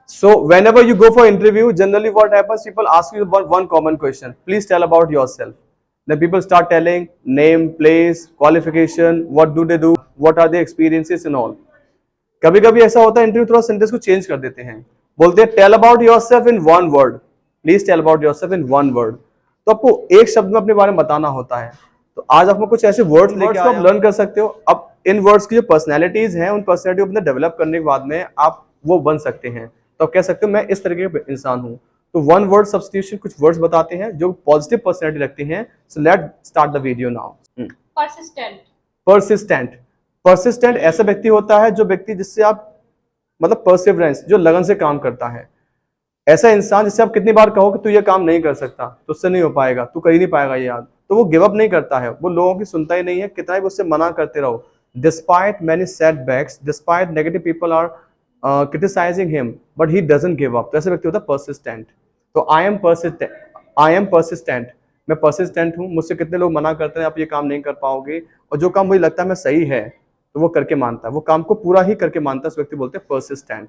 So whenever you go for interview, generally what happens, people ask you about one common question. Please tell about yourself. Then people start telling name, place, qualification, what do they do, what are their experiences and all. कभी कभी ऐसा होता है interview थोड़ा sentence को change कर देते हैं, बोलते हैं tell about yourself in one word, please tell about yourself in one word. तो आपको एक शब्द में अपने बारे में बताना होता है। तो आज आपको कुछ ऐसे वर्ड्स लेके आप लर्न कर सकते हो। अब इन वर्ड्स की जो पर्सनैलिटीज हैं, उन पर्सनैलिटी को अपने डेवलप करने के बाद में आप वो बन सकते हैं। तो आप कह सकते हो मैं इस तरीके का इंसान हूँ। तो वन वर्ड सब्स्टिट्यूशन कुछ वर्ड्स बताते हैं जो पॉजिटिव पर्सनैलिटी रखती हैं। So let start the video now. Persistent. Persistent. Persistent ऐसा व्यक्ति होता है जो व्यक्ति जिससे आप मतलब परसिवरेंस, जो लगन से काम करता है। ऐसा इंसान जिससे आप कितनी बार कहो कि तू ये काम नहीं कर सकता, तुझसे नहीं हो पाएगा, तू कर ही नहीं पाएगा ये यार, तो वो गिव अप नहीं करता है, वो लोगों की सुनता ही नहीं है, कितना भी उससे मना करते रहो। Despite many setbacks, despite negative people are criticising him, but he doesn't give up. तो ऐसा व्यक्ति होता है परसिस्टेंट। तो आई एम परसिस्टेंट, मैं परसिस्टेंट हूँ। मुझसे कितने लोग मना करते हैं आप ये काम नहीं कर पाओगे, और जो काम मुझे लगता है मैं सही है तो वो करके मानता है, वो काम को पूरा ही करके मानता है। उस व्यक्ति बोलते हैं परसिस्टेंट।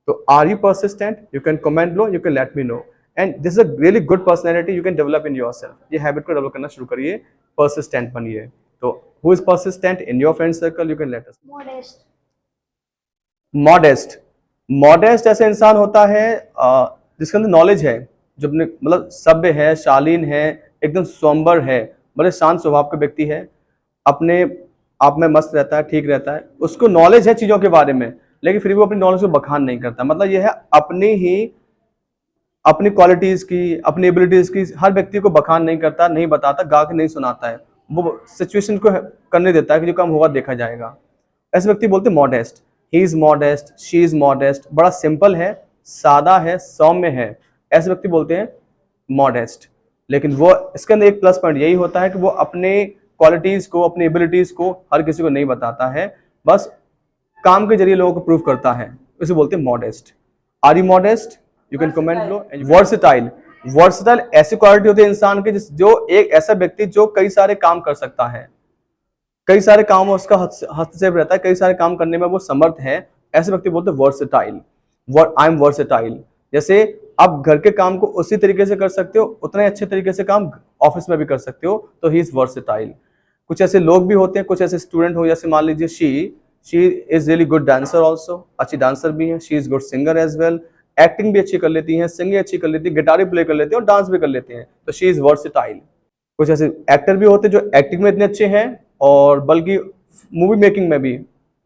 तो are you persistent? You can comment लो, you can let me know. And this is a really good personality you can develop in yourself. ये हैबिट को डेवलप करना शुरू करिए, परसिस्टेंट बनिए। तो who is persistent in your friend circle? You can let us. Modest. Modest. Modest ऐसा इंसान होता है जिसके अंदर नॉलेज है, जो अपने मतलब सभ्य है, शालीन है, एकदम सोम्बर है, बड़े शांत स्वभाव का व्यक्ति है, अपने आप में मस्त रहता है, ठीक रहता है, उसको नॉलेज है चीजों के बारे में, लेकिन फिर भी वो अपनी नॉलेज को बखान नहीं करता। मतलब यह है अपनी क्वालिटीज की, अपनी एबिलिटीज की हर व्यक्ति को बखान नहीं करता, नहीं बताता, गा के नहीं सुनाता है, वो सिचुएशन को करने देता है कि जो काम होगा देखा जाएगा। ऐसे व्यक्ति बोलते modest. He is modest, she is modest, बड़ा सिंपल है, सादा है, सौम्य है, ऐसे व्यक्ति बोलते हैं मॉडेस्ट। लेकिन वो इसके अंदर एक प्लस पॉइंट यही होता है कि वो अपने क्वालिटीज को, अपनी एबिलिटीज को हर किसी को नहीं बताता है, बस काम के जरिए लोगों को प्रूव करता है, इसे बोलते हैं modest. Are you modest? You can comment लो। वर्सेटाइल। वर्सेटाइल ऐसी क्वालिटी होती है इंसान की जो एक ऐसा व्यक्ति जो कई सारे काम कर सकता है, कई सारे काम में उसका हस्तक्षेप रहता है, कई सारे काम करने में वो समर्थ है, ऐसे व्यक्ति बोलते हैं वर्सेटाइल। I am versatile. जैसे आप घर के काम को उसी तरीके से कर सकते हो, उतने अच्छे तरीके से काम ऑफिस में भी कर सकते हो, तो ही इज वर्सेटाइल। कुछ ऐसे लोग भी होते हैं, कुछ ऐसे स्टूडेंट हो, जैसे मान लीजिए she is really good dancer also, अच्छी डांसर भी है। She is good singer as well, acting भी अच्छी कर लेती हैं, सिंगिंग अच्छी कर लेती है, गिटार भी प्ले कर लेते हैं और डांस भी कर लेते हैं, तो शी इज वर्सेटाइल। कुछ ऐसे एक्टर भी होते हैं जो एक्टिंग में इतने अच्छे हैं और बल्कि मूवी मेकिंग में भी,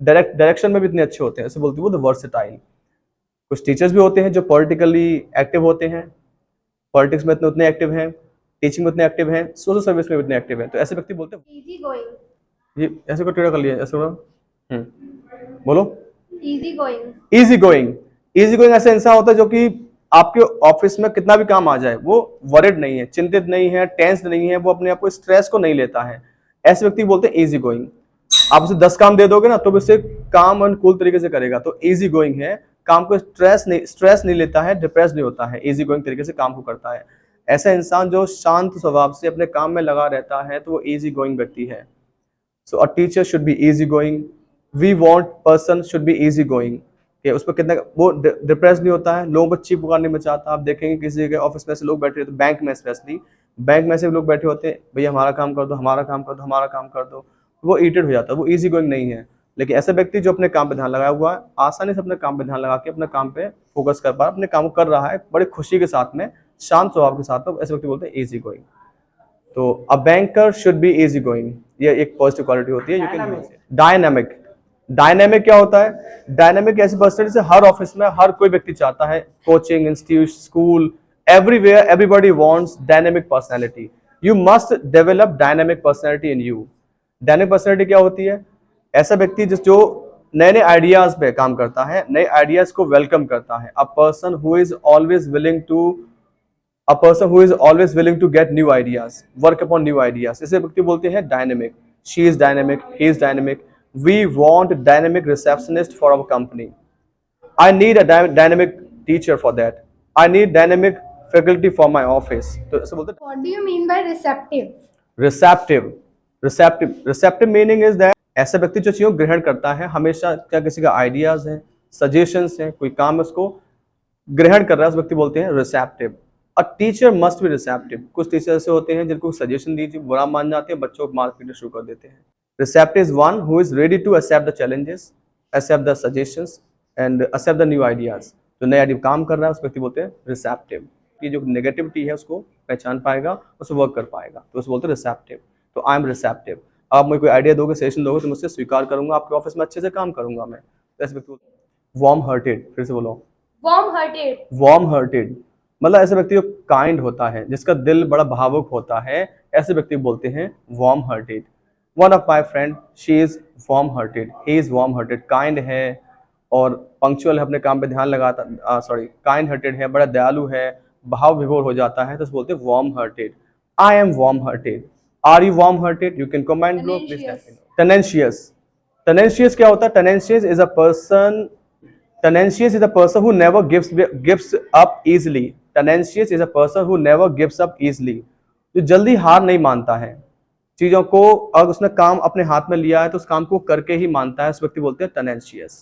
डायरेक्शन में भी इतने अच्छे होते हैं, ऐसे बोलते हैं वो वर्सेटाइल। कुछ टीचर्स भी होते हैं जो पॉलिटिकली एक्टिव होते हैं, पॉलिटिक्स में उतने एक्टिव हैं, टीचिंग में उतने एक्टिव हैं, सोशल सर्विस में भी उतने एक्टिव हैं, तो ऐसे व्यक्ति बोलते हैं इजी गोइंग। ये ऐसे को टेढ़ा कर लिया, ऐसे बोलो। Easy going. Easy going. Easy going ऐसा इंसान होता है जो कि आपके ऑफिस में कितना भी काम आ जाए वो वरिड नहीं है, चिंतित नहीं है, टेंस नहीं है, वो अपने आप को स्ट्रेस को नहीं लेता है, ऐसे व्यक्ति बोलते हैं इजी गोइंग। आप उसे 10 काम दे दोगे ना तो उसे काम और कूल तरीके से करेगा, तो इजी गोइंग है, काम को स्ट्रेस नहीं लेता है, डिप्रेस नहीं होता है, इजी गोइंग तरीके से काम को करता है। ऐसा इंसान जो शांत स्वभाव से अपने काम में लगा रहता है तो वो इजी गोइंग व्यक्ति है। So a teacher should be easy going. We want person should be easy going, कि उस पर कितना वो डिप्रेस नहीं होता है, लोगों को चीप पुकारने में चाहता। आप देखेंगे किसी के ऑफिस में से लोग बैठे होते, बैंक में स्पेशली, बैंक में से लोग बैठे होते हैं, भैया हमारा काम कर दो, हमारा काम कर दो, हमारा काम कर दो, वो इरिटेट हो जाता है, वो इजी गोइंग नहीं है। लेकिन ऐसा व्यक्ति जो अपने काम पे ध्यान लगाया हुआ है, आसानी से अपने काम पे ध्यान लगा के अपने काम पे फोकस कर पा रहा है, अपने काम को कर रहा है बड़े खुशी के साथ में, शांत स्वभाव के साथ, तो ऐसे व्यक्ति बोलते हैं इजी गोइंग। तो a banker should be easy going, ये एक पॉजिटिव क्वालिटी होती है। You can use it. Dynamic. Dynamic क्या होता है? डायनामिक ऐसी पर्सनैलिटी से हर ऑफिस में हर कोई व्यक्ति चाहता है, coaching institute, school, everywhere everybody wants dynamic personality. You must develop dynamic personality in you. Dynamic personality क्या होती है? ऐसा व्यक्ति जो नए नए आइडियाज पे काम करता है, नए आइडियाज को वेलकम करता है। A person who is always willing to get new ideas, work upon new ideas, इसे व्यक्ति बोलते हैं dynamic. She is dynamic, he is dynamic. We want dynamic receptionist for our company. I need a dynamic teacher for that. I need dynamic faculty for my office. तो ऐसे बोलते हैं। What do you mean by receptive? Receptive meaning is that ऐसा व्यक्ति जो चीजों को ग्रहण करता है हमेशा, क्या किसी का आइडियाज है, सजेशंस हैं, कोई काम है उसको ग्रहण कर रहा है उस व्यक्ति बोलते हैं receptive. A teacher must be receptive. कुछ टीचर ऐसे होते हैं जिनको सजेशन दीजिए बुरा मान जाते हैं, बच्चों को मार पीटना शुरू कर देते हैं। Receptive is one who is ready to accept the challenges, accept the suggestions and accept the new ideas. जो नया आइडिया काम कर रहा है उस व्यक्ति बोलते हैं रिसेप्टिव। कि जो नेगेटिविटी है उसको पहचान पाएगा, उसको वर्क कर पाएगा, तो उसको बोलते हैं रिसेप्टिव। तो आई एम रिसेप्टिव। आप मुझे कोई आइडिया दोगे, सजेशन दोगे तो मुझसे स्वीकार करूंगा, आपके ऑफिस में अच्छे से काम करूंगा मैं। तो ऐसे व्यक्ति वार्म हार्टेड, फिर से बोलो Warm hearted. वार्म हार्टेड, मतलब ऐसे व्यक्ति जो काइंड होता है, जिसका दिल बड़ा भावुक होता है, ऐसे व्यक्ति बोलते हैं warm hearted. One of my friend, she is warm hearted, he is warm hearted, kind है और पंक्चुअल है, अपने काम पे ध्यान लगाता, काइंड हार्टेड है, बड़ा दयालु है, भाव विभोर हो जाता है, तो बोलते हैं warm hearted. I am warm hearted. Are you warm hearted? You can comment below, please let me know. Tenacious, tenacious क्या होता है? Tenacious is a person, tenacious is a person who never gives up easily. Tenacious is a person who never gives up easily. जो जल्दी हार नहीं मानता है चीजों को, अगर उसने काम अपने हाथ में लिया है तो उस काम को करके ही मानता है, उस व्यक्ति बोलते हैं tenacious।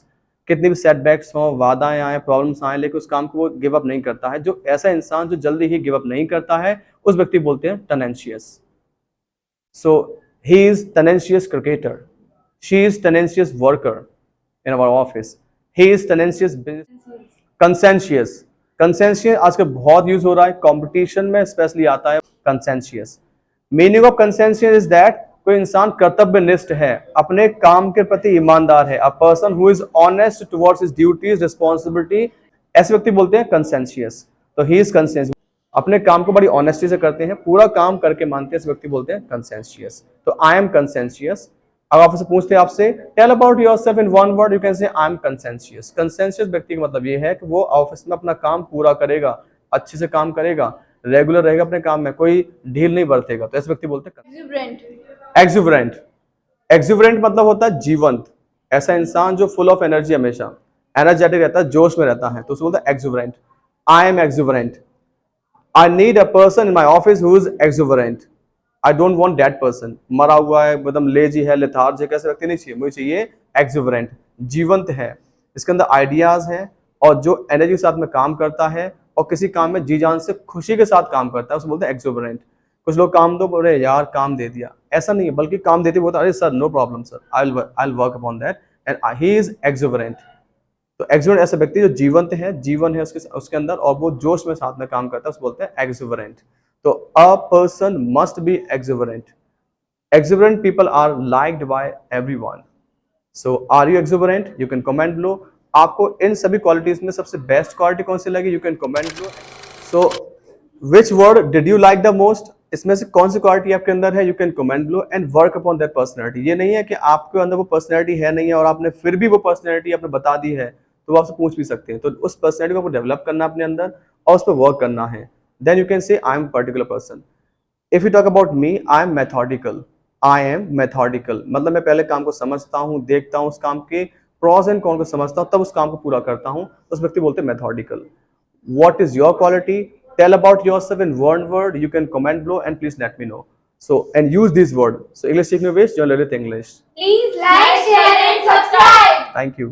कितनी भी सेटबैक्स हो, बाधाएं आए, प्रॉब्लम्स आए, लेकिन उस काम को वो गिव अप नहीं करता है। जो ऐसा इंसान जो जल्दी ही गिव अप नहीं करता है उस व्यक्ति बोलते हैं tenacious। So he is tenacious cricketer, she is tenacious worker in our office, he is tenacious conscientious। conscientious आजकल बहुत यूज हो रहा है, कंपटीशन में स्पेशली आता है conscientious। Meaning of conscientious is that कोई इंसान कर्तव्यनिष्ठ है, अपने काम के प्रति ईमानदार है। A person who is honest towards his duties responsibility, ऐसे व्यक्ति बोलते हैं conscientious। तो ही इज conscientious, अपने काम को बड़ी ऑनेस्टी से करते हैं, पूरा काम करके मानते हैं, इस व्यक्ति बोलते हैं conscientious। तो आई एम conscientious। अगर आपसे पूछते हैं आपसे tell about yourself in one word, you can say I M conscientious। conscientious व्यक्ति का मतलब ये है कि वो ऑफिस में अपना काम पूरा करेगा, अच्छे से काम करेगा, रेगुलर रहेगा अपने काम में, कोई ढील नहीं बरतेगा, तो ऐसे व्यक्ति बोलते हैं Exuberant. एक्सुबरेंट। एक्सुबरेंट मतलब होता है जीवंत, ऐसा इंसान जो फुल ऑफ एनर्जी, हमेशा एनर्जेटिक रहता है, जोश में रहता है, तो उसको बोलते हैं exuberant. I am exuberant. I need a person in my office who is exuberant. I don't want that person, मरा हुआ है, एकदम लेजी है, लेथार्जिक, ऐसे व्यक्ति नहीं चाहिए, मुझे चाहिए एक्सुबरेंट, जीवंत है, इसके अंदर आइडियाज हैं और जो एनर्जी के साथ में काम करता है और किसी काम में जी जान से खुशी के साथ काम करता है, उसको बोलते हैं एक्सुबरेंट। कुछ लोग काम दो, बोले यार काम दे दिया, ऐसा नहीं है, बल्कि काम देते बोलते अरे sir no problem sir, I will work upon that and he is exuberant. तो एक्सुबरेंट ऐसा व्यक्ति जो जीवंत है, जीवन है उसके अंदर और वो जोश में साथ में काम करता है, उसको बोलते हैं एक्सुबरेंट। तो a person must be exuberant. Exuberant people are liked by everyone. So are you exuberant? You can comment below. आपको इन सभी क्वालिटीज में सबसे बेस्ट क्वालिटी कौन सी लगी? You can comment below. So which word did you like the most? इसमें से कौन सी क्वालिटी आपके अंदर है? You can comment below and work upon that personality. ये नहीं है कि आपके अंदर वो पर्सनैलिटी है नहीं है और आपने फिर भी वो पर्सनैलिटी आपने बता दी है, तो वो आपसे पूछ भी सकते हैं। तो उस पर्सनैलिटी को आपको डेवलप करना अपने अंदर और उस पर वर्क करना है। Then you can say I am a particular person. If you talk about me, I am methodical. I am methodical. मतलब मैं पहले काम को समझता हूँ, देखता हूँ, उस काम के pros and cons को समझता हूँ, तब उस काम को पूरा करता हूँ, उस व्यक्ति बोलते हैं methodical. What is your quality? Tell about yourself in one word. You can comment below and please let me know. So and use this word. So English speaking with John Lilith English. Please like, share, and subscribe. Thank you.